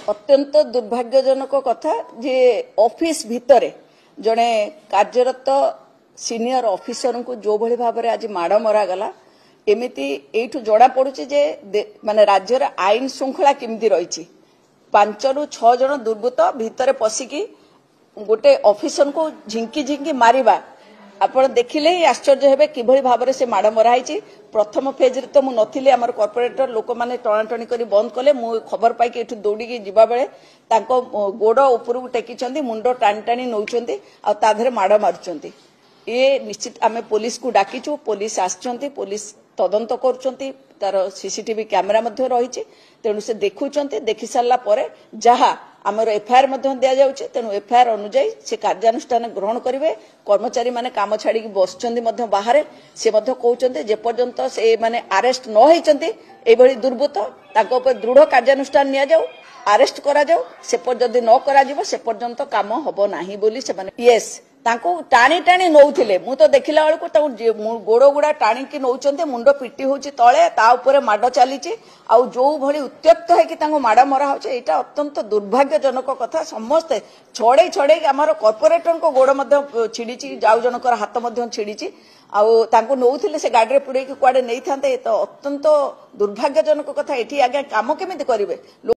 अत्यंत दुर्भाग्यजनक कथा जे ऑफिस भितरे जड़े कार्यरत सीनियर ऑफिसर को जो भली भाव में आज माड़ मरा गला एमिति एठू जड़ा पड़ुछि जे माने राज्यर आईन श्रृंखला केमिति रही 5 ରୁ 6 जन दुर्बृत्त भितर पशिकी गोटे ऑफिसर को झिंकी झिंकी मारिबा आपण देखिले ही आश्चर्य हेबे किभली भाव में से माड़ मराई। प्रथम फेज रे तो मु नथिले हमर कॉर्पोरेटर लोक माने टणाटणी करी बंद कले मु खबर पाई कि एठू दौड़ी जिबा बेले तांको गोड़ ऊपर टेकी मुंड टाणी टाणी नौचंती आ ता धरे माड़ मारुचंती। ये निश्चित आमे पुलिस को डाकिचु पुलिस आछंती पुलिस तदंत करुचंती तार सीसीटीवी कैमेरा मध्ये रही तेणु से देखुचंती देखि सारला परे जहा आमर एफआईआर मध्ये दिया जाउछि तेणु एफआईआर अनुसार से कार्यानुष्ठान ग्रहण करिवे। कर्मचारी माने काम छाड़ी बसचंती मध्ये बाहर से मध्ये कहउचंती जे पर्यंत से माने अरेस्ट न होइचंती एभली दुर्बृत्त ताको ऊपर दृढ़ कार्यानुष्ठान निया जाउ अरेस्ट करा जाउ से जदि न करा जिवो से पर्यंत काम हबो नाही बोली से माने यस तांको टाणी टाणी नौथिले मु तो देखिला बेलको तांको गोड़ गुड़ा टाणी नौचंते मुंड पिटी होची तळे ता ऊपर माड चलीची आ जो भली उत्त्यक्त है कि तांको माड मरा होचे एटा अत्यंत दुर्भाग्यजनक कथा। समस्ते छड़े छड़े आमर कॉर्पोरेटर को गोड़ मध्ये छिड़ीची जाउ जनकर हाथ मध्ये छिड़ीची आउ तांको नौथिले से गाड़ी रे पुड़े कि कुआडे नै थांते तो अत्यंत दुर्भाग्यजनक कथा। एठी आगे काम केमिति करिवे।